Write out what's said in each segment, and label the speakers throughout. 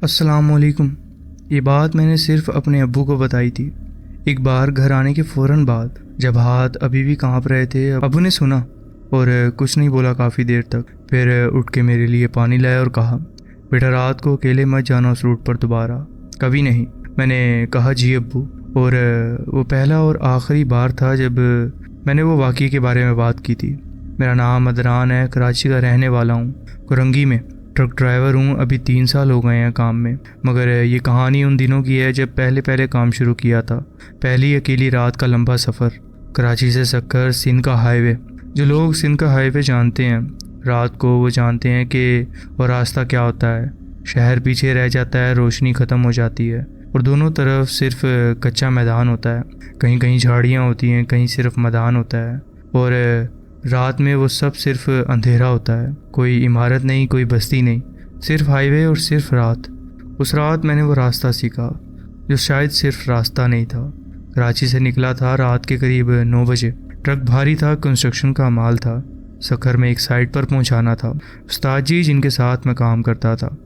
Speaker 1: अस्सलामुअलैकुम। ये बात मैंने सिर्फ अपने अब्बू को बताई थी। एक बार घर आने के फ़ौरन बाद जब हाथ अभी भी कांप रहे थे, अब्बू ने सुना और कुछ नहीं बोला काफ़ी देर तक। फिर उठ के मेरे लिए पानी लाया और कहा, बेटा रात को अकेले मत जाना उस रूट पर दोबारा, कभी नहीं। मैंने कहा जी अब्बू। और वो पहला और आखिरी बार था जब मैंने वो वाक़ये के बारे में बात की थी। मेरा नाम अदनान है, कराची का रहने वाला हूँ, कुरंगी में ट्रक ड्राइवर हूँ। अभी 3 साल हो गए हैं काम में। मगर ये कहानी उन दिनों की है जब पहले काम शुरू किया था। पहली अकेली रात का लंबा सफ़र, कराची से सक्कर सिंध का हाईवे। जो लोग सिंध का हाईवे जानते हैं, रात को वो जानते हैं कि वो रास्ता क्या होता है। शहर पीछे रह जाता है, रोशनी ख़त्म हो जाती है और दोनों तरफ सिर्फ कच्चा मैदान होता है। कहीं कहीं झाड़ियाँ होती हैं, कहीं सिर्फ मैदान होता है। और रात में वो सब सिर्फ अंधेरा होता है। कोई इमारत नहीं, कोई बस्ती नहीं, सिर्फ हाईवे और सिर्फ रात। उस रात मैंने वो रास्ता सीखा जो शायद सिर्फ रास्ता नहीं था। कराची से निकला था रात के करीब 9 बजे। ट्रक भारी था, कंस्ट्रक्शन का माल था। सक्खर में एक साइट पर पहुंचाना था। उस्ताद जी जिनके साथ मैं काम करता था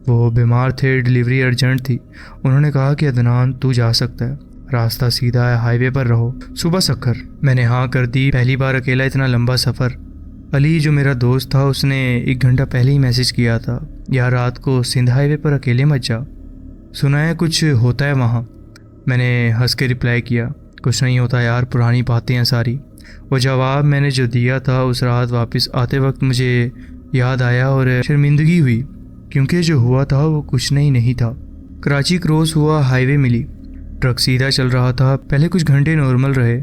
Speaker 1: वो बीमार थे, डिलीवरी अर्जेंट थी। उन्होंने कहा कि अदनान तू जा सकता है, रास्ता सीधा है, हाईवे पर रहो, सुबह सक्खर। मैंने हाँ कर दी। पहली बार अकेला इतना लंबा सफ़र। अली जो मेरा दोस्त था उसने 1 घंटा पहले ही मैसेज किया था, यार रात को सिंध हाईवे पर अकेले मत जा, सुना है कुछ होता है वहाँ। मैंने हंस के रिप्लाई किया, कुछ नहीं होता यार, पुरानी बातें हैं सारी। वो जवाब मैंने जो दिया था उस रात वापस आते वक्त मुझे याद आया और शर्मिंदगी हुई, क्योंकि जो हुआ था वो कुछ नहीं था। कराची क्रॉस हुआ, हाईवे मिली, ट्रक सीधा चल रहा था। पहले कुछ घंटे नॉर्मल रहे।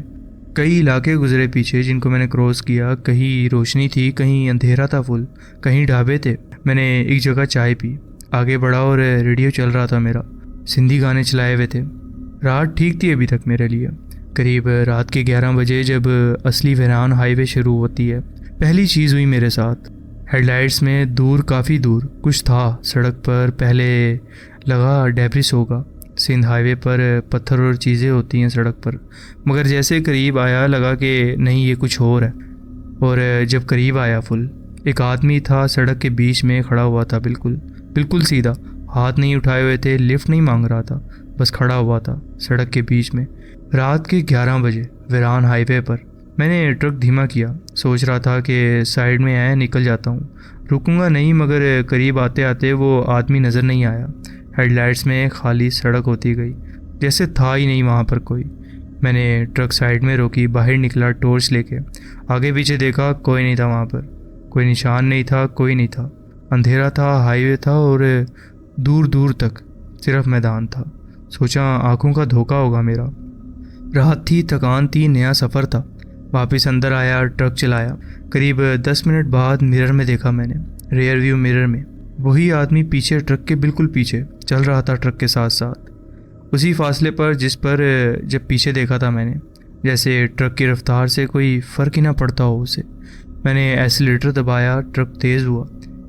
Speaker 1: कई इलाके गुजरे पीछे जिनको मैंने क्रॉस किया। कहीं रोशनी थी, कहीं अंधेरा था फुल, कहीं ढाबे थे। मैंने एक जगह चाय पी, आगे बढ़ा और रेडियो चल रहा था मेरा, सिंधी गाने चलाए हुए थे। रात ठीक थी अभी तक मेरे लिए। करीब रात के 11 बजे जब असली वीरान हाईवे शुरू होती है, पहली चीज़ हुई मेरे साथ। हेडलाइट्स में दूर, काफ़ी दूर कुछ था सड़क पर। पहले लगा डेब्रिस होगा। सिंध हाईवे पर पत्थर और चीज़ें होती हैं सड़क पर, मगर जैसे करीब आया लगा कि नहीं ये कुछ और है। और जब करीब आया फुल, एक आदमी था सड़क के बीच में खड़ा हुआ था, बिल्कुल सीधा, हाथ नहीं उठाए हुए थे, लिफ्ट नहीं मांग रहा था, बस खड़ा हुआ था सड़क के बीच में। रात के 11 बजे वीरान हाईवे पर। मैंने ट्रक धीमा किया, सोच रहा था कि साइड में आया निकल जाता हूँ, रुकूंगा नहीं। मगर करीब आते आते वो आदमी नज़र नहीं आया। हेडलाइट्स में खाली सड़क होती गई, जैसे था ही नहीं वहाँ पर कोई। मैंने ट्रक साइड में रोकी, बाहर निकला टॉर्च लेके, आगे पीछे देखा, कोई नहीं था वहाँ पर, कोई निशान नहीं था, कोई नहीं था। अंधेरा था, हाईवे था और दूर दूर तक सिर्फ मैदान था। सोचा आंखों का धोखा होगा मेरा। रात थी, थकान थी, नया सफ़र था। वापस अंदर आया, ट्रक चलाया। करीब 10 मिनट बाद मिरर में देखा मैंने, रियर व्यू मिरर में वही आदमी पीछे, ट्रक के बिल्कुल पीछे चल रहा था, ट्रक के साथ साथ उसी फासले पर जिस पर जब पीछे देखा था मैंने। जैसे ट्रक की रफ्तार से कोई फ़र्क ही ना पड़ता हो उसे। मैंने एक्सीलेटर दबाया, ट्रक तेज़ हुआ।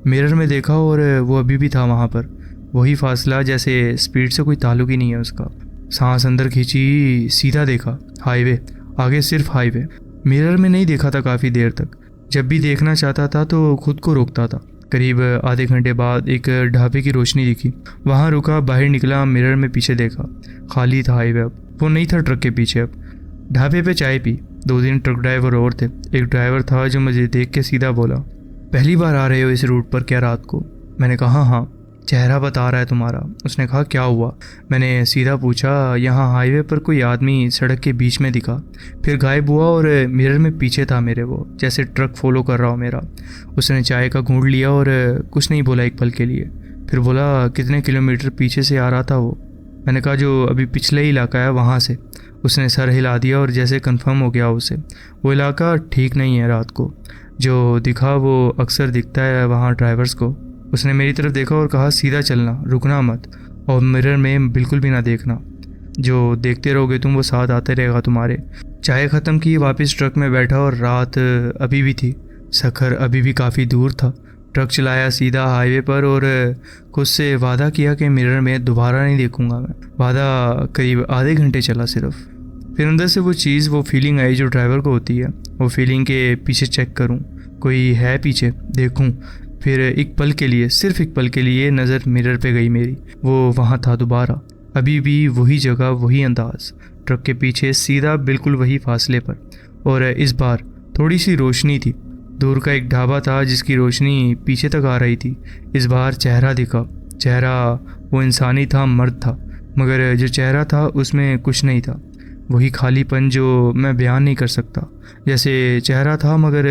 Speaker 1: मिरर में देखा और वो अभी भी था वहाँ पर, वही फासला, जैसे स्पीड से कोई ताल्लुक ही नहीं है उसका। सांस अंदर खींची, सीधा देखा, हाईवे, आगे सिर्फ हाईवे। मिरर में नहीं देखा था काफ़ी देर तक। जब भी देखना चाहता था तो खुद को रोकता था। करीब आधे घंटे बाद एक ढाबे की रोशनी दिखी, वहाँ रुका, बाहर निकला, मिरर में पीछे देखा, खाली था हाईवे। अब वो नहीं था ट्रक के पीछे। अब ढाबे पे चाय पी। 2 ट्रक ड्राइवर और थे। एक ड्राइवर था जो मुझे देख के सीधा बोला, पहली बार आ रहे हो इस रूट पर क्या रात को? मैंने कहा हाँ। चेहरा बता रहा है तुम्हारा। उसने कहा क्या हुआ? मैंने सीधा पूछा, यहाँ हाईवे पर कोई आदमी सड़क के बीच में दिखा, फिर गायब हुआ और मिरर में पीछे था मेरे वो, जैसे ट्रक फॉलो कर रहा हो मेरा। उसने चाय का घूंट लिया और कुछ नहीं बोला एक पल के लिए। फिर बोला कितने किलोमीटर पीछे से आ रहा था वो? मैंने कहा जो अभी पिछले इलाका है वहाँ से। उसने सर हिला दिया और जैसे कन्फर्म हो गया उसे, वो इलाका ठीक नहीं है रात को। जो दिखा वो अक्सर दिखता है वहाँ ड्राइवर्स को। उसने मेरी तरफ देखा और कहा सीधा चलना, रुकना मत, और मिरर में बिल्कुल भी ना देखना, जो देखते रहोगे तुम वो साथ आते रहेगा तुम्हारे। चाय ख़त्म की, वापस ट्रक में बैठा और रात अभी भी थी, सक्खर अभी भी काफ़ी दूर था। ट्रक चलाया सीधा हाईवे पर और खुद से वादा किया कि मिरर में दोबारा नहीं देखूंगा मैं। वादा करीब आधे घंटे चला सिर्फ। फिर अंदर से वो चीज़, वो फीलिंग आई जो ड्राइवर को होती है, वो फीलिंग के पीछे चेक करूं, कोई है पीछे, देखूं। फिर एक पल के लिए, सिर्फ एक पल के लिए नज़र मिरर पे गई मेरी। वो वहाँ था दोबारा, अभी भी वही जगह, वही अंदाज, ट्रक के पीछे सीधा बिल्कुल वही फासले पर। और इस बार थोड़ी सी रोशनी थी। दूर का एक ढाबा था जिसकी रोशनी पीछे तक आ रही थी। इस बार चेहरा दिखा। चेहरा वो इंसानी था, मर्द था, मगर जो चेहरा था उसमें कुछ नहीं था। वही खालीपन जो मैं बयान नहीं कर सकता। जैसे चेहरा था मगर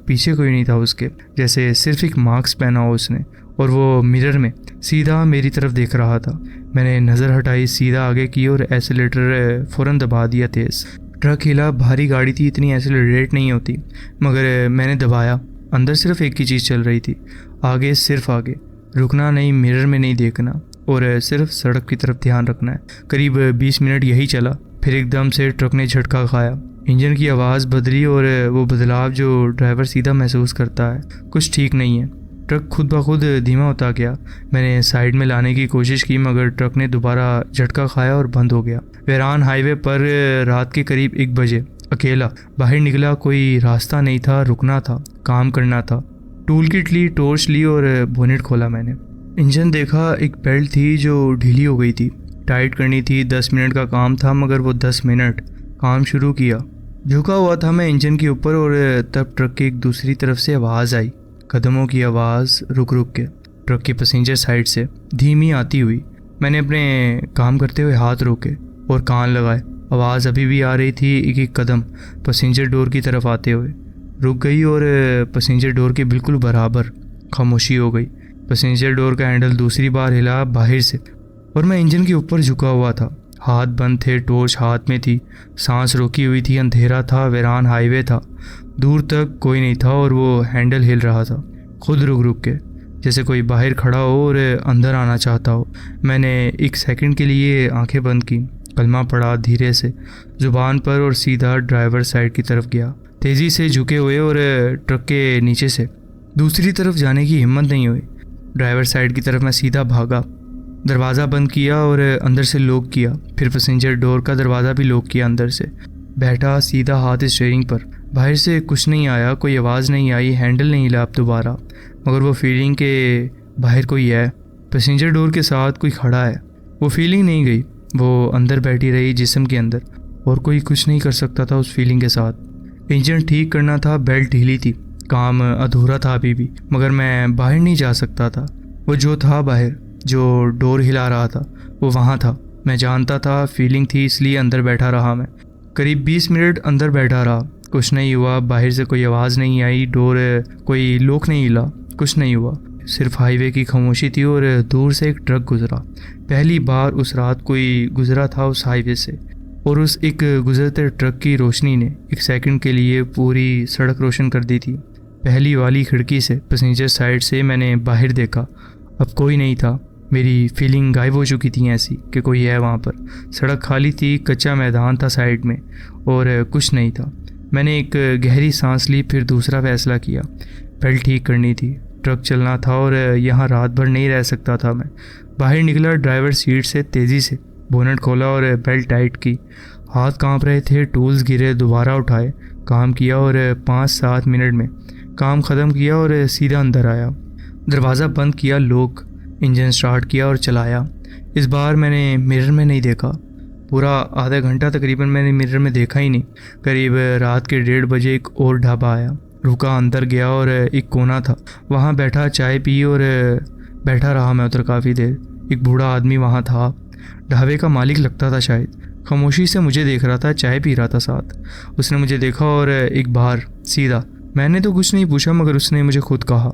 Speaker 1: पीछे कोई नहीं था उसके, जैसे सिर्फ एक मास्क पहना हो उसने, और वो मिरर में सीधा मेरी तरफ देख रहा था। मैंने नज़र हटाई, सीधा आगे की और एक्सीलेटर फ़ौरन दबा दिया तेज़। ट्रक हिला, भारी गाड़ी थी, इतनी एक्सीलरेट नहीं होती, मगर मैंने दबाया। अंदर सिर्फ एक ही चीज़ चल रही थी, आगे, सिर्फ आगे, रुकना नहीं, मिरर में नहीं देखना, और सिर्फ सड़क की तरफ ध्यान रखना है। करीब 20 मिनट यही चला, फिर एकदम से ट्रक ने झटका खाया। इंजन की आवाज़ बदली, और वो बदलाव जो ड्राइवर सीधा महसूस करता है, कुछ ठीक नहीं है। ट्रक खुद ब खुद धीमा होता गया। मैंने साइड में लाने की कोशिश की, मगर ट्रक ने दोबारा झटका खाया और बंद हो गया। वेरान हाईवे पर रात के करीब 1 बजे अकेला बाहर निकला। कोई रास्ता नहीं था, रुकना था, काम करना था। टूल किट ली, टॉर्च ली और बोनेट खोला मैंने। इंजन देखा, एक बेल्ट थी जो ढीली हो गई थी, टाइट करनी थी। 10 मिनट का काम था, मगर वो 10 मिनट काम शुरू किया। झुका हुआ था मैं इंजन के ऊपर, और तब ट्रक की एक दूसरी तरफ से आवाज़ आई, कदमों की आवाज़, रुक रुक के, ट्रक की पैसेंजर साइड से धीमी आती हुई। मैंने अपने काम करते हुए हाथ रोके और कान लगाए। आवाज़ अभी भी आ रही थी, एक एक कदम पैसेंजर डोर की तरफ आते हुए। रुक गई और पैसेंजर डोर के बिल्कुल बराबर खामोशी हो गई। पैसेंजर डोर का हैंडल दूसरी बार हिला बाहर से, और मैं इंजन के ऊपर झुका हुआ था। हाथ बंद थे, टॉर्च हाथ में थी, सांस रोकी हुई थी, अंधेरा था, वेरान हाईवे था, दूर तक कोई नहीं था, और वो हैंडल हिल रहा था खुद रुक रुक के, जैसे कोई बाहर खड़ा हो और अंदर आना चाहता हो। मैंने 1 सेकंड के लिए आंखें बंद की, कलमा पड़ा धीरे से ज़ुबान पर, और सीधा ड्राइवर साइड की तरफ गया, तेज़ी से झुके हुए, और ट्रक के नीचे से दूसरी तरफ जाने की हिम्मत नहीं हुई। ड्राइवर साइड की तरफ मैं सीधा भागा, दरवाज़ा बंद किया और अंदर से लॉक किया, फिर पैसेंजर डोर का दरवाज़ा भी लॉक किया अंदर से। बैठा सीधा, हाथ स्टीयरिंग पर। बाहर से कुछ नहीं आया, कोई आवाज़ नहीं आई, हैंडल नहीं हिला अब दोबारा, मगर वो फीलिंग के बाहर कोई है, पैसेंजर डोर के साथ कोई खड़ा है। वो फीलिंग नहीं गई, वो अंदर बैठी रही जिस्म के अंदर, और कोई कुछ नहीं कर सकता था उस फीलिंग के साथ। इंजन ठीक करना था, बेल्ट ढीली थी, काम अधूरा था अभी भी, मगर मैं बाहर नहीं जा सकता था। वो जो था बाहर, जो डोर हिला रहा था, वो वहाँ था, मैं जानता था, फीलिंग थी, इसलिए अंदर बैठा रहा मैं। करीब 20 मिनट अंदर बैठा रहा, कुछ नहीं हुआ। बाहर से कोई आवाज़ नहीं आई, डोर कोई लॉक नहीं हिला, कुछ नहीं हुआ, सिर्फ हाईवे की खामोशी थी, और दूर से एक ट्रक गुजरा। पहली बार उस रात कोई गुजरा था उस हाईवे से, और उस एक गुजरते ट्रक की रोशनी ने 1 सेकंड के लिए पूरी सड़क रोशन कर दी थी। पहली वाली खिड़की से, पैसेंजर साइड से मैंने बाहर देखा, अब कोई नहीं था। मेरी फीलिंग गायब हो चुकी थी ऐसी कि कोई है वहाँ पर। सड़क खाली थी, कच्चा मैदान था साइड में, और कुछ नहीं था। मैंने एक गहरी सांस ली, फिर दूसरा फैसला किया, बेल्ट ठीक करनी थी, ट्रक चलना था, और यहाँ रात भर नहीं रह सकता था मैं। बाहर निकला, ड्राइवर सीट से तेज़ी से बोनेट खोला और बेल्ट टाइट की। हाथ कांप रहे थे, टूल्स गिरे, दोबारा उठाए, काम किया, और 5-7 मिनट में काम ख़त्म किया, और सीधा अंदर आया। दरवाज़ा बंद किया, लॉक, इंजन स्टार्ट किया और चलाया। इस बार मैंने मिरर में नहीं देखा। पूरा आधा घंटा तकरीबन मैंने मिरर में देखा ही नहीं। करीब रात के 1:30 बजे एक और ढाबा आया, रुका, अंदर गया, और एक कोना था, वहाँ बैठा, चाय पी, और बैठा रहा मैं उधर काफ़ी देर। एक बूढ़ा आदमी वहाँ था, ढाबे का मालिक लगता था शायद। खामोशी से मुझे देख रहा था, चाय पी रहा था साथ। उसने मुझे देखा और एक बार सीधा, मैंने तो कुछ नहीं पूछा, मगर उसने मुझे खुद कहा।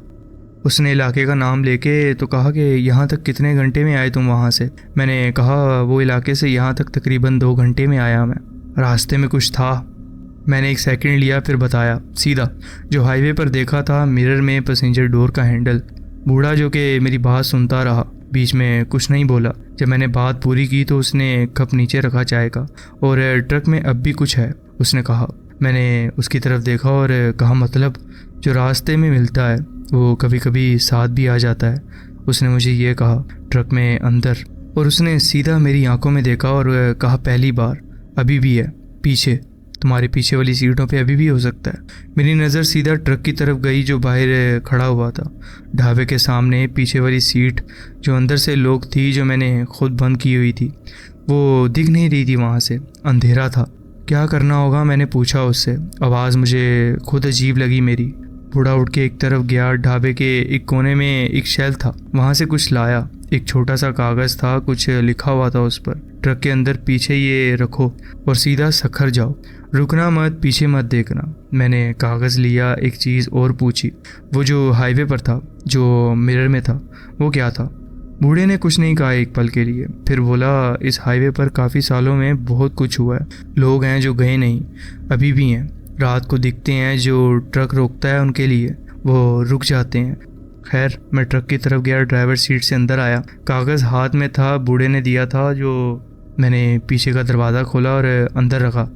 Speaker 1: उसने इलाके का नाम लेके तो कहा कि यहाँ तक कितने घंटे में आए तुम वहाँ से। मैंने कहा वो इलाके से यहाँ तक तकरीबन 2 घंटे में आया मैं। रास्ते में कुछ था? मैंने 1 सेकंड लिया, फिर बताया सीधा, जो हाईवे पर देखा था, मिरर में पैसेंजर डोर का हैंडल। बूढ़ा जो कि मेरी बात सुनता रहा, बीच में कुछ नहीं बोला। जब मैंने बात पूरी की तो उसने कप नीचे रखा चाय का, और ट्रक में अब भी कुछ है, उसने कहा। मैंने उसकी तरफ देखा और कहा, मतलब जो रास्ते में मिलता है वो कभी कभी साथ भी आ जाता है। उसने मुझे ये कहा, ट्रक में अंदर। और उसने सीधा मेरी आंखों में देखा और कहा, पहली बार, अभी भी है, पीछे तुम्हारे पीछे वाली सीटों पे अभी भी हो सकता है। मेरी नज़र सीधा ट्रक की तरफ गई जो बाहर खड़ा हुआ था ढाबे के सामने। पीछे वाली सीट जो अंदर से लॉक थी, जो मैंने खुद बंद की हुई थी, वो दिख नहीं रही थी वहाँ से, अंधेरा था। क्या करना होगा, मैंने पूछा उससे। आवाज़ मुझे खुद अजीब लगी मेरी। बूढ़ा उठ के एक तरफ गया। ढाबे के एक कोने में एक शेल्फ था, वहाँ से कुछ लाया। एक छोटा सा कागज़ था, कुछ लिखा हुआ था उस पर। ट्रक के अंदर पीछे ये रखो और सीधा सखर जाओ, रुकना मत, पीछे मत देखना। मैंने कागज़ लिया। एक चीज़ और पूछी, वो जो हाईवे पर था, जो मिरर में था, वो क्या था? बूढ़े ने कुछ नहीं कहा एक पल के लिए, फिर बोला, इस हाईवे पर काफ़ी सालों में बहुत कुछ हुआ है। लोग हैं जो गए नहीं, अभी भी हैं। रात को दिखते हैं, जो ट्रक रोकता है उनके लिए वो रुक जाते हैं। खैर, मैं ट्रक की तरफ गया, ड्राइवर सीट से अंदर आया। कागज़ हाथ में था, बूढ़े ने दिया था। जो मैंने पीछे का दरवाज़ा खोला और अंदर रखा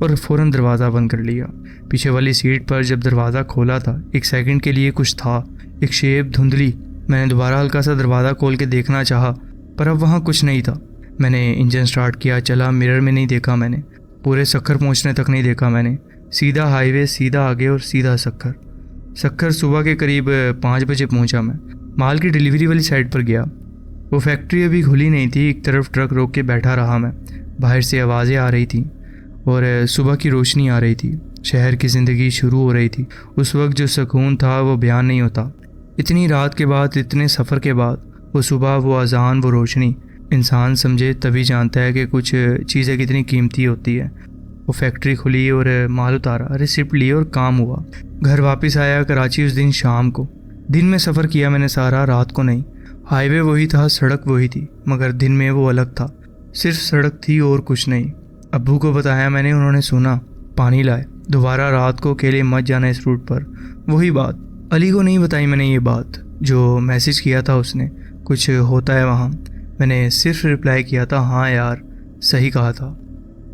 Speaker 1: और फ़ौरन दरवाज़ा बंद कर लिया। पीछे वाली सीट पर जब दरवाज़ा खोला था, एक सेकंड के लिए कुछ था, एक शेप धुंधली। मैंने दोबारा हल्का सा दरवाज़ा खोल के देखना चाहा, पर अब वहाँ कुछ नहीं था। मैंने इंजन स्टार्ट किया, चला। मिरर में नहीं देखा मैंने, पूरे सक्खर पहुँचने तक नहीं देखा मैंने। सीधा हाईवे, सीधा आगे और सीधा सखर। सुबह के करीब 5 बजे पहुंचा मैं। माल की डिलीवरी वाली साइड पर गया। वो फैक्ट्री अभी खुली नहीं थी। एक तरफ ट्रक रोक के बैठा रहा मैं। बाहर से आवाज़ें आ रही थी और सुबह की रोशनी आ रही थी। शहर की ज़िंदगी शुरू हो रही थी। उस वक्त जो सुकून था वो बयान नहीं होता। इतनी रात के बाद, इतने सफ़र के बाद, वो सुबह, वो अजान, वो रोशनी। इंसान समझे तभी जानता है कि कुछ चीज़ें कितनी कीमती होती है। वो फैक्ट्री खुली और माल उतारा, रिसिप्ट ली और काम हुआ। घर वापस आया कराची उस दिन शाम को। दिन में सफ़र किया मैंने सारा, रात को नहीं। हाईवे वही था, सड़क वही थी, मगर दिन में वो अलग था। सिर्फ सड़क थी और कुछ नहीं। अब्बू को बताया मैंने, उन्होंने सुना, पानी लाए। दोबारा रात को अकेले मत जाना इस रूट पर। वही बात अली को नहीं बताई मैंने, ये बात जो मैसेज किया था उसने, कुछ होता है वहाँ। मैंने सिर्फ रिप्लाई किया था, हाँ यार, सही कहा था।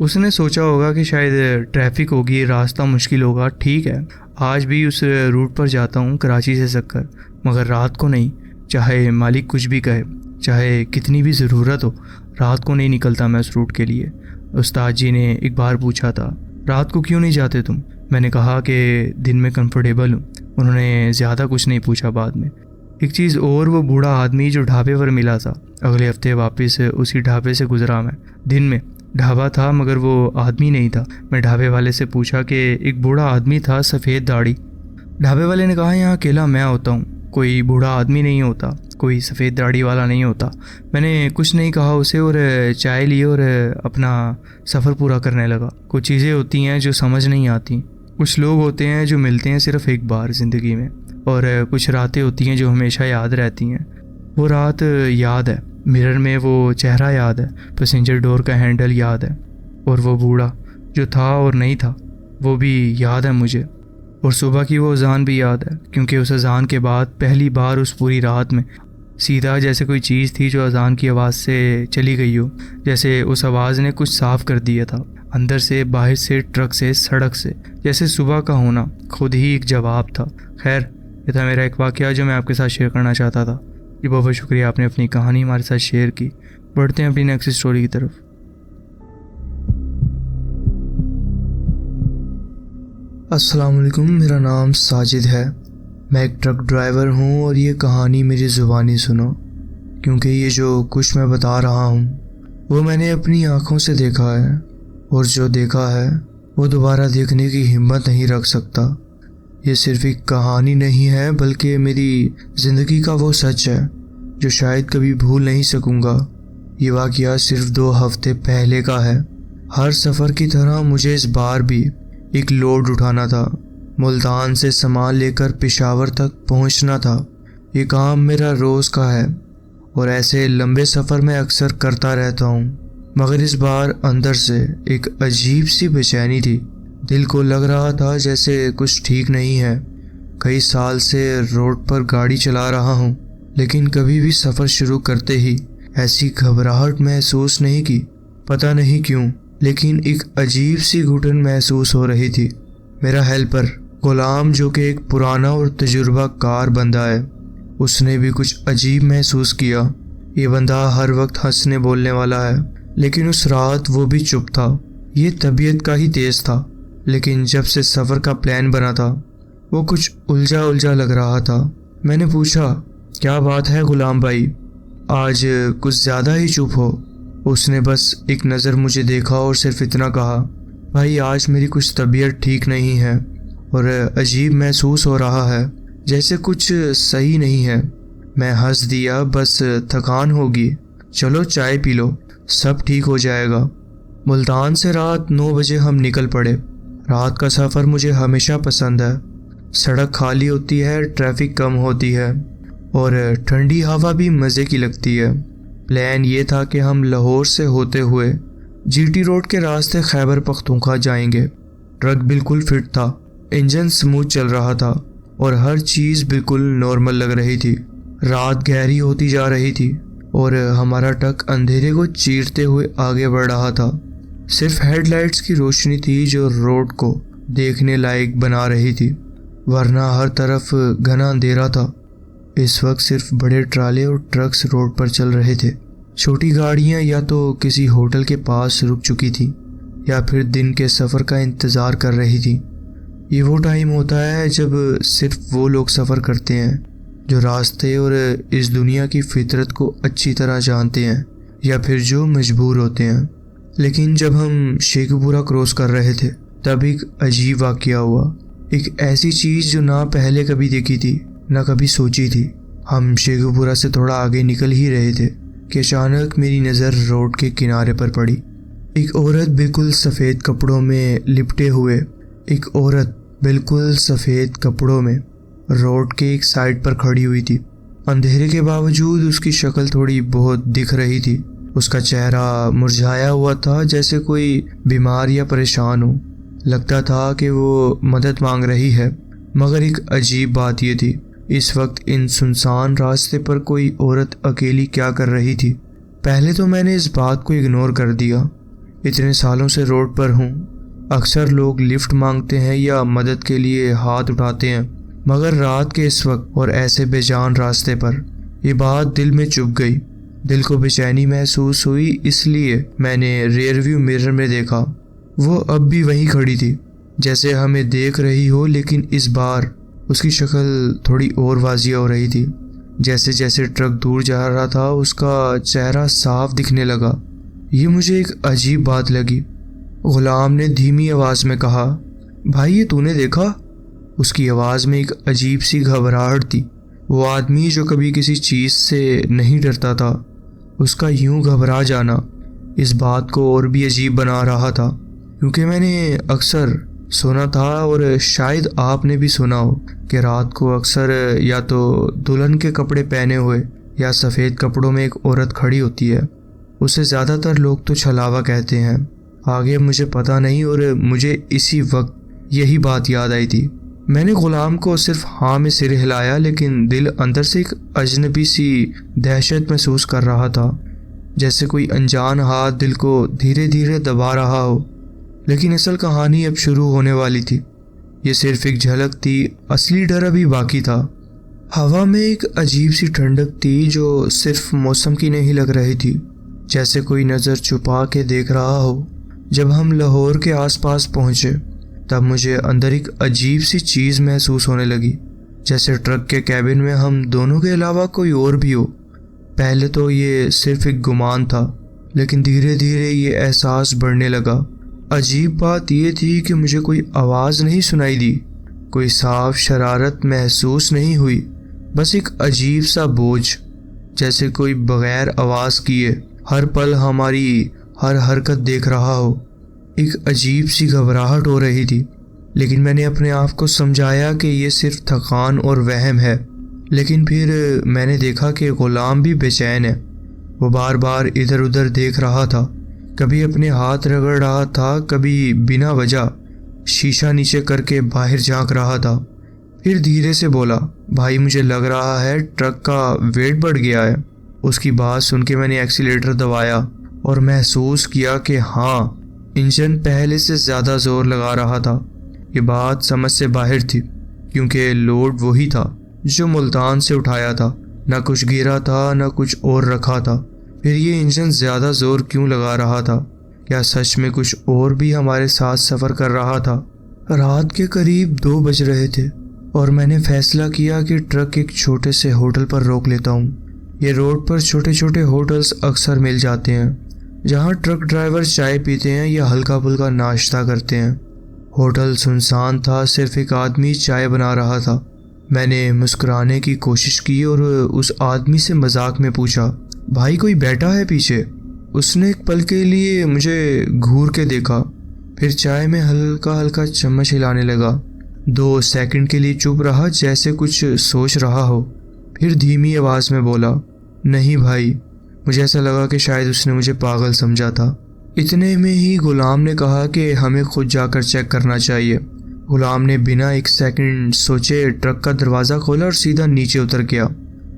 Speaker 1: उसने सोचा होगा कि शायद ट्रैफिक होगी, रास्ता मुश्किल होगा। ठीक है, आज भी उस रूट पर जाता हूँ कराची से सक्कर, मगर रात को नहीं। चाहे मालिक कुछ भी कहे, चाहे कितनी भी ज़रूरत हो, रात को नहीं निकलता मैं उस रूट के लिए। उस्ताद जी ने एक बार पूछा था, रात को क्यों नहीं जाते तुम? मैंने कहा कि दिन में कंफर्टेबल हूँ। उन्होंने ज़्यादा कुछ नहीं पूछा बाद में। एक चीज़ और, वो बूढ़ा आदमी जो ढाबे पर मिला था, अगले हफ्ते वापस उसी ढाबे से गुजरा मैं। दिन में ढाबा था मगर वो आदमी नहीं था। मैं ढाबे वाले से पूछा कि एक बूढ़ा आदमी था, सफ़ेद दाढ़ी। ढाबे वाले ने कहा, यहाँ अकेला मैं होता हूँ, कोई बूढ़ा आदमी नहीं होता, कोई सफ़ेद दाढ़ी वाला नहीं होता। मैंने कुछ नहीं कहा उसे और चाय ली और अपना सफ़र पूरा करने लगा। कुछ चीज़ें होती हैं जो समझ नहीं आती। कुछ लोग होते हैं जो मिलते हैं सिर्फ एक बार ज़िंदगी में, और कुछ रातें होती हैं जो हमेशा याद रहती हैं। वो रात याद है, मिरर में वो चेहरा याद है, पैसेंजर डोर का हैंडल याद है, और वो बूढ़ा जो था और नहीं था वो भी याद है मुझे। और सुबह की वो अजान भी याद है, क्योंकि उस अजान के बाद पहली बार उस पूरी रात में सीधा जैसे कोई चीज़ थी जो अजान की आवाज़ से चली गई हो, जैसे उस आवाज़ ने कुछ साफ़ कर दिया था, अंदर से, बाहर से, ट्रक से, सड़क से। जैसे सुबह का होना खुद ही एक जवाब था। खैर, ये था मेरा एक वाक़या जो मैं आपके साथ शेयर करना चाहता था। जी बहुत शुक्रिया, आपने अपनी कहानी हमारे साथ शेयर की। बढ़ते हैं अपनी नेक्स्ट स्टोरी की तरफ। अस्सलाम वालेकुम, मेरा नाम साजिद है। मैं एक ट्रक ड्राइवर हूँ और ये कहानी मेरी ज़ुबानी सुनो, क्योंकि ये जो कुछ मैं बता रहा हूँ वो मैंने अपनी आँखों से देखा है, और जो देखा है वो दोबारा देखने की हिम्मत नहीं रख सकता। ये सिर्फ एक कहानी नहीं है, बल्कि मेरी ज़िंदगी का वो सच है जो शायद कभी भूल नहीं सकूँगा। ये वाक़या सिर्फ 2 हफ्ते पहले का है। हर सफ़र की तरह मुझे इस बार भी एक लोड उठाना था। मुल्तान से सामान लेकर पेशावर तक पहुंचना था। ये काम मेरा रोज़ का है और ऐसे लंबे सफ़र में अक्सर करता रहता हूँ, मगर इस बार अंदर से एक अजीब सी बेचैनी थी। दिल को लग रहा था जैसे कुछ ठीक नहीं है। कई साल से रोड पर गाड़ी चला रहा हूँ, लेकिन कभी भी सफ़र शुरू करते ही ऐसी घबराहट महसूस नहीं की। पता नहीं क्यों, लेकिन एक अजीब सी घुटन महसूस हो रही थी। मेरा हेल्पर गुलाम, जो कि एक पुराना और तजुर्बाकार बंदा है, उसने भी कुछ अजीब महसूस किया। ये बंदा हर वक्त हंसने बोलने वाला है, लेकिन उस रात वो भी चुप था। ये तबीयत का ही तेज था। लेकिन जब से सफ़र का प्लान बना था वो कुछ उलझा उलझा लग रहा था। मैंने पूछा, क्या बात है गुलाम भाई, आज कुछ ज़्यादा ही चुप हो। उसने बस एक नज़र मुझे देखा और सिर्फ इतना कहा, भाई आज मेरी कुछ तबीयत ठीक नहीं है और अजीब महसूस हो रहा है, जैसे कुछ सही नहीं है। मैं हंस दिया, बस थकान होगी, चलो चाय पी लो, सब ठीक हो जाएगा। मुल्तान से रात 9 बजे हम निकल पड़े। रात का सफ़र मुझे हमेशा पसंद है। सड़क खाली होती है, ट्रैफिक कम होती है और ठंडी हवा भी मज़े की लगती है। प्लान ये था कि हम लाहौर से होते हुए जीटी रोड के रास्ते खैबर पख्तूनख्वा जाएंगे। ट्रक बिल्कुल फिट था, इंजन स्मूथ चल रहा था और हर चीज़ बिल्कुल नॉर्मल लग रही थी। रात गहरी होती जा रही थी और हमारा ट्रक अंधेरे को चीरते हुए आगे बढ़ रहा था। सिर्फ हेडलाइट्स की रोशनी थी जो रोड को देखने लायक बना रही थी, वरना हर तरफ घना अंधेरा था। इस वक्त सिर्फ बड़े ट्राले और ट्रक्स रोड पर चल रहे थे। छोटी गाड़ियां या तो किसी होटल के पास रुक चुकी थी या फिर दिन के सफ़र का इंतज़ार कर रही थी। ये वो टाइम होता है जब सिर्फ वो लोग सफ़र करते हैं जो रास्ते और इस दुनिया की फितरत को अच्छी तरह जानते हैं या फिर जो मजबूर होते हैं। लेकिन जब हम शेखपुरा क्रॉस कर रहे थे तब एक अजीब वाक़या हुआ। एक ऐसी चीज़ जो ना पहले कभी देखी थी ना कभी सोची थी। हम शेखपुरा से थोड़ा आगे निकल ही रहे थे कि अचानक मेरी नज़र रोड के किनारे पर पड़ी। एक औरत बिल्कुल सफ़ेद कपड़ों में लिपटे हुए, एक औरत बिल्कुल सफ़ेद कपड़ों में रोड के एक साइड पर खड़ी हुई थी। अंधेरे के बावजूद उसकी शक्ल थोड़ी बहुत दिख रही थी। उसका चेहरा मुरझाया हुआ था, जैसे कोई बीमार या परेशान हो। लगता था कि वो मदद मांग रही है। मगर एक अजीब बात यह थी, इस वक्त इन सुनसान रास्ते पर कोई औरत अकेली क्या कर रही थी। पहले तो मैंने इस बात को इग्नोर कर दिया। इतने सालों से रोड पर हूँ, अक्सर लोग लिफ्ट मांगते हैं या मदद के लिए हाथ उठाते हैं, मगर रात के इस वक्त और ऐसे बेजान रास्ते पर ये बात दिल में चुभ गई। दिल को बेचैनी महसूस हुई, इसलिए मैंने रियर व्यू मिरर में देखा। वो अब भी वहीं खड़ी थी, जैसे हमें देख रही हो, लेकिन इस बार उसकी शक्ल थोड़ी और वाजिया हो रही थी। जैसे जैसे ट्रक दूर जा रहा था उसका चेहरा साफ दिखने लगा। ये मुझे एक अजीब बात लगी। गुलाम ने धीमी आवाज़ में कहा, भाई ये तूने देखा? उसकी आवाज़ में एक अजीब सी घबराहट थी। वो आदमी जो कभी किसी चीज़ से नहीं डरता था, उसका यूं घबरा जाना इस बात को और भी अजीब बना रहा था। क्योंकि मैंने अक्सर सुना था और शायद आपने भी सुना हो कि रात को अक्सर या तो दुल्हन के कपड़े पहने हुए या सफ़ेद कपड़ों में एक औरत खड़ी होती है। उसे ज़्यादातर लोग तो छलावा कहते हैं। आगे मुझे पता नहीं, और मुझे इसी वक्त यही बात याद आई थी। मैंने गुलाम को सिर्फ हाँ में सिर हिलाया, लेकिन दिल अंदर से एक अजनबी सी दहशत महसूस कर रहा था, जैसे कोई अनजान हाथ दिल को धीरे धीरे दबा रहा हो। लेकिन असल कहानी अब शुरू होने वाली थी। ये सिर्फ एक झलक थी, असली डर अभी बाकी था। हवा में एक अजीब सी ठंडक थी जो सिर्फ मौसम की नहीं लग रही थी, जैसे कोई नज़र छुपा के देख रहा हो। जब हम लाहौर के आसपास पहुंचे तब मुझे अंदर एक अजीब सी चीज़ महसूस होने लगी, जैसे ट्रक के कैबिन में हम दोनों के अलावा कोई और भी हो। पहले तो ये सिर्फ एक गुमान था, लेकिन धीरे धीरे ये एहसास बढ़ने लगा। अजीब बात यह थी कि मुझे कोई आवाज़ नहीं सुनाई दी, कोई साफ शरारत महसूस नहीं हुई, बस एक अजीब सा बोझ, जैसे कोई बगैर आवाज़ किए हर पल हमारी हर हरकत देख रहा हो। एक अजीब सी घबराहट हो रही थी, लेकिन मैंने अपने आप को समझाया कि ये सिर्फ थकान और वहम है। लेकिन फिर मैंने देखा कि गुलाम भी बेचैन है। वो बार बार इधर उधर देख रहा था, कभी अपने हाथ रगड़ रहा था, कभी बिना वजह शीशा नीचे करके बाहर झांक रहा था। फिर धीरे से बोला, भाई मुझे लग रहा है ट्रक का वेट बढ़ गया है। उसकी बात सुन के मैंने एक्सीलेटर दबाया और महसूस किया कि हाँ, इंजन पहले से ज़्यादा जोर लगा रहा था। ये बात समझ से बाहर थी, क्योंकि लोड वही था जो मुल्तान से उठाया था। ना कुछ गिरा था, ना कुछ और रखा था। फिर ये इंजन ज़्यादा जोर क्यों लगा रहा था? क्या सच में कुछ और भी हमारे साथ सफ़र कर रहा था? रात के करीब 2 बज रहे थे और मैंने फैसला किया कि ट्रक एक छोटे से होटल पर रोक लेता हूँ। ये रोड पर छोटे छोटे होटल्स अक्सर मिल जाते हैं जहाँ ट्रक ड्राइवर चाय पीते हैं या हल्का फुल्का नाश्ता करते हैं। होटल सुनसान था, सिर्फ एक आदमी चाय बना रहा था। मैंने मुस्कुराने की कोशिश की और उस आदमी से मजाक में पूछा, भाई कोई बैठा है पीछे? उसने एक पल के लिए मुझे घूर के देखा, फिर चाय में हल्का हल्का चम्मच हिलाने लगा। 2 सेकंड के लिए चुप रहा, जैसे कुछ सोच रहा हो। फिर धीमी आवाज में बोला, नहीं भाई। मुझे ऐसा लगा कि शायद उसने मुझे पागल समझा था। इतने में ही गुलाम ने कहा कि हमें खुद जाकर चेक करना चाहिए। गुलाम ने बिना एक सेकंड सोचे ट्रक का दरवाज़ा खोला और सीधा नीचे उतर गया।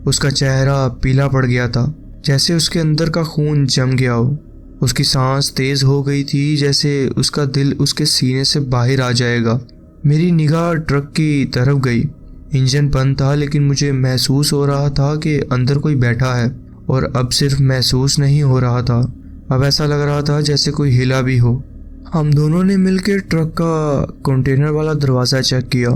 Speaker 1: उसका चेहरा पीला पड़ गया था, जैसे उसके अंदर का खून जम गया हो। उसकी सांस तेज हो गई थी, जैसे उसका दिल उसके सीने से बाहर आ जाएगा। मेरी निगाह ट्रक की तरफ गई। इंजन बंद था, लेकिन मुझे महसूस हो रहा था कि अंदर कोई बैठा है। और अब सिर्फ महसूस नहीं हो रहा था, अब ऐसा लग रहा था जैसे कोई हिला भी हो। हम दोनों ने मिलकर ट्रक का कंटेनर वाला दरवाज़ा चेक किया,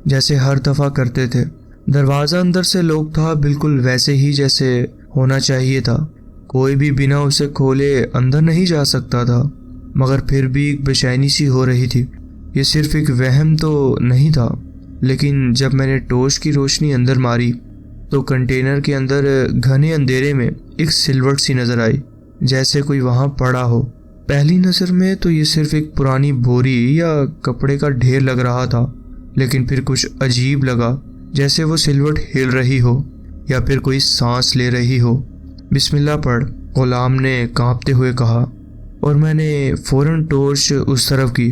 Speaker 1: जैसे हर दफ़ा करते थे। दरवाज़ा अंदर से लॉक था, बिल्कुल वैसे ही जैसे होना चाहिए था। कोई भी बिना उसे खोले अंदर नहीं जा सकता था। मगर फिर भी एक बेचैनी सी हो रही थी। ये सिर्फ एक वहम तो नहीं था। लेकिन जब मैंने टॉर्च की रोशनी अंदर मारी तो कंटेनर के अंदर घने अंधेरे में एक सिलवट सी नज़र आई, जैसे कोई वहाँ पड़ा हो। पहली नज़र में तो ये सिर्फ एक पुरानी बोरी या कपड़े का ढेर लग रहा था, लेकिन फिर कुछ अजीब लगा, जैसे वो सिलवट हिल रही हो या फिर कोई सांस ले रही हो। बिस्मिल्लाह पढ़, गुलाम ने कांपते हुए कहा, और मैंने फ़ौरन टॉर्च उस तरफ की,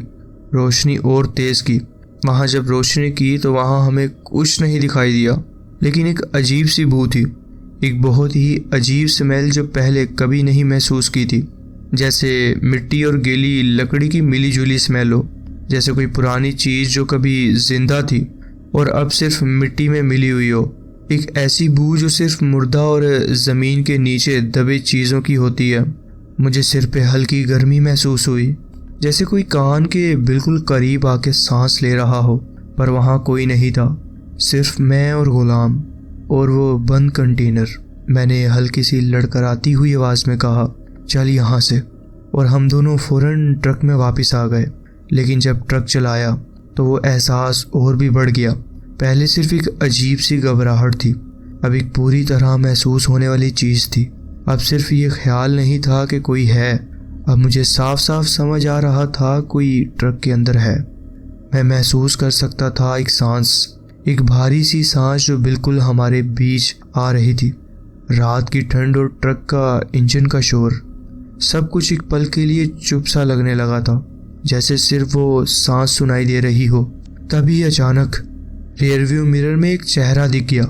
Speaker 1: रोशनी और तेज़ की। वहाँ जब रोशनी की तो वहाँ हमें कुछ नहीं दिखाई दिया, लेकिन एक अजीब सी बू थी, एक बहुत ही अजीब स्मेल जो पहले कभी नहीं महसूस की थी। जैसे मिट्टी और गीली लकड़ी की मिली जुली स्मेल हो, जैसे कोई पुरानी चीज़ जो कभी जिंदा थी और अब सिर्फ मिट्टी में मिली हुई हो। एक ऐसी बू जो सिर्फ मुर्दा और ज़मीन के नीचे दबे चीज़ों की होती है। मुझे सिर पे हल्की गर्मी महसूस हुई, जैसे कोई कान के बिल्कुल करीब आके सांस ले रहा हो, पर वहाँ कोई नहीं था, सिर्फ मैं और गुलाम और वो बंद कंटेनर। मैंने हल्की सी लड़खड़ाती हुई आवाज़ में कहा, चल यहाँ से। और हम दोनों फ़ौरन ट्रक में वापस आ गए। लेकिन जब ट्रक चलाया तो वो एहसास और भी बढ़ गया। पहले सिर्फ एक अजीब सी घबराहट थी, अब एक पूरी तरह महसूस होने वाली चीज़ थी। अब सिर्फ ये ख्याल नहीं था कि कोई है, अब मुझे साफ साफ समझ आ रहा था कोई ट्रक के अंदर है। मैं महसूस कर सकता था एक सांस, एक भारी सी सांस जो बिल्कुल हमारे बीच आ रही थी। रात की ठंड और ट्रक का इंजन का शोर, सब कुछ एक पल के लिए चुप सा लगने लगा था, जैसे सिर्फ वो सांस सुनाई दे रही हो। तभी अचानक रियरव्यू मिरर में एक चेहरा दिख गया।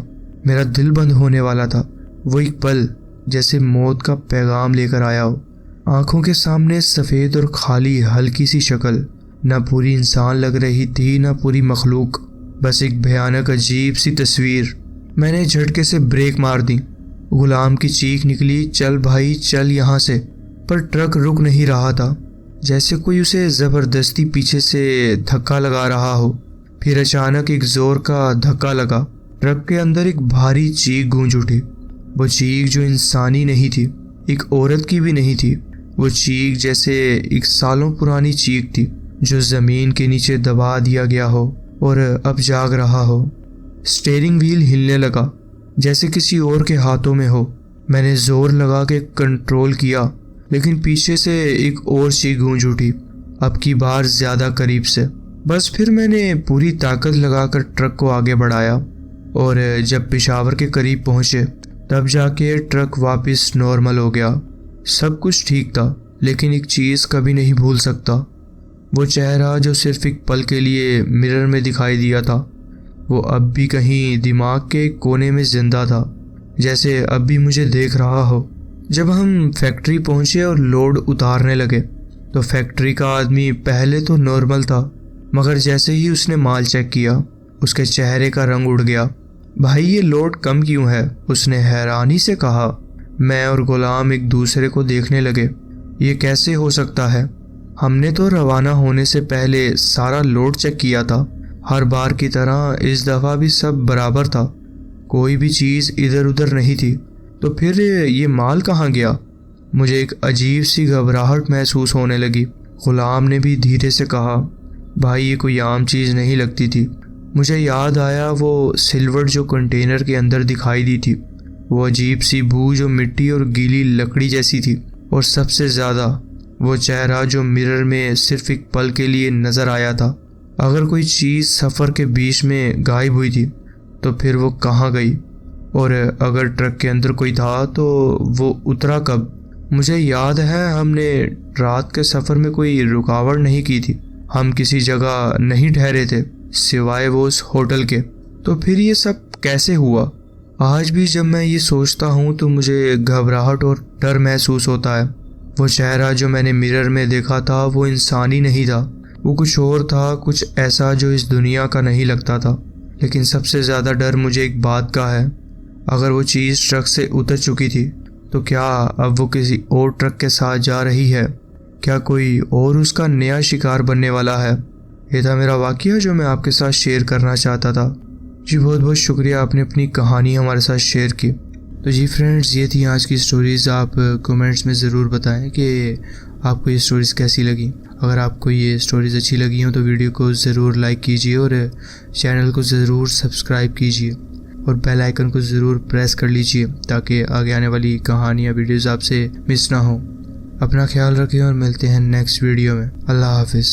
Speaker 1: मेरा दिल बंद होने वाला था। वो एक पल जैसे मौत का पैगाम लेकर आया हो। आंखों के सामने सफ़ेद और खाली हल्की सी शक्ल, न पूरी इंसान लग रही थी न पूरी मखलूक, बस एक भयानक अजीब सी तस्वीर। मैंने झटके से ब्रेक मार दी। गुलाम की चीख निकली, चल भाई चल यहाँ से। पर ट्रक रुक नहीं रहा था, जैसे कोई उसे ज़बरदस्ती पीछे से धक्का लगा रहा हो। फिर अचानक एक ज़ोर का धक्का लगा। ट्रक के अंदर एक भारी चीख गूंज उठी। वो चीख जो इंसानी नहीं थी, एक औरत की भी नहीं थी। वो चीख जैसे एक सालों पुरानी चीख थी, जो ज़मीन के नीचे दबा दिया गया हो और अब जाग रहा हो। स्टीयरिंग व्हील हिलने लगा, जैसे किसी और के हाथों में हो। मैंने ज़ोर लगा के कंट्रोल किया, लेकिन पीछे से एक और चीख गूंज उठी, अब की बार ज़्यादा करीब से। बस फिर मैंने पूरी ताकत लगाकर ट्रक को आगे बढ़ाया, और जब पेशावर के करीब पहुंचे तब जाके ट्रक वापस नॉर्मल हो गया। सब कुछ ठीक था, लेकिन एक चीज़ कभी नहीं भूल सकता, वो चेहरा जो सिर्फ एक पल के लिए मिरर में दिखाई दिया था, वो अब भी कहीं दिमाग के कोने में जिंदा था, जैसे अब भी मुझे देख रहा हो। जब हम फैक्ट्री पहुंचे और लोड उतारने लगे तो फैक्ट्री का आदमी पहले तो नॉर्मल था, मगर जैसे ही उसने माल चेक किया उसके चेहरे का रंग उड़ गया। भाई ये लोड कम क्यों है? उसने हैरानी से कहा। मैं और गुलाम एक दूसरे को देखने लगे। ये कैसे हो सकता है? हमने तो रवाना होने से पहले सारा लोड चेक किया था। हर बार की तरह इस दफ़ा भी सब बराबर था, कोई भी चीज़ इधर उधर नहीं थी। तो फिर ये माल कहाँ गया? मुझे एक अजीब सी घबराहट महसूस होने लगी। गुलाम ने भी धीरे से कहा, भाई ये कोई आम चीज़ नहीं लगती थी। मुझे याद आया वो सिल्वर जो कंटेनर के अंदर दिखाई दी थी, वो अजीब सी बू जो मिट्टी और गीली लकड़ी जैसी थी, और सबसे ज़्यादा वो चेहरा जो मिरर में सिर्फ एक पल के लिए नज़र आया था। अगर कोई चीज़ सफ़र के बीच में गायब हुई थी तो फिर वो कहाँ गई, और अगर ट्रक के अंदर कोई था तो वो उतरा कब? मुझे याद है हमने रात के सफ़र में कोई रुकावट नहीं की थी, हम किसी जगह नहीं ठहरे थे सिवाय वो उस होटल के। तो फिर ये सब कैसे हुआ? आज भी जब मैं ये सोचता हूँ तो मुझे घबराहट और डर महसूस होता है। वो चेहरा जो मैंने मिरर में देखा था वो इंसानी नहीं था, वो कुछ और था, कुछ ऐसा जो इस दुनिया का नहीं लगता था। लेकिन सबसे ज़्यादा डर मुझे एक बात का है, अगर वो चीज़ ट्रक से उतर चुकी थी तो क्या अब वो किसी और ट्रक के साथ जा रही है? क्या कोई और उसका नया शिकार बनने वाला है? ये था मेरा वाक़या जो मैं आपके साथ शेयर करना चाहता था। जी बहुत बहुत शुक्रिया, आपने अपनी कहानी हमारे साथ शेयर की। तो जी फ्रेंड्स, ये थी आज की स्टोरीज़। आप कमेंट्स में ज़रूर बताएं कि आपको ये स्टोरीज़ कैसी लगी। अगर आपको ये स्टोरीज़ अच्छी लगी हो तो वीडियो को ज़रूर लाइक कीजिए और चैनल को ज़रूर सब्सक्राइब कीजिए और बेल आइकन को ज़रूर प्रेस कर लीजिए ताकि आगे आने वाली कहानियाँ वीडियोज़ आपसे मिस ना हो। अपना ख्याल रखें और मिलते हैं नेक्स्ट वीडियो में। अल्लाह हाफिज़।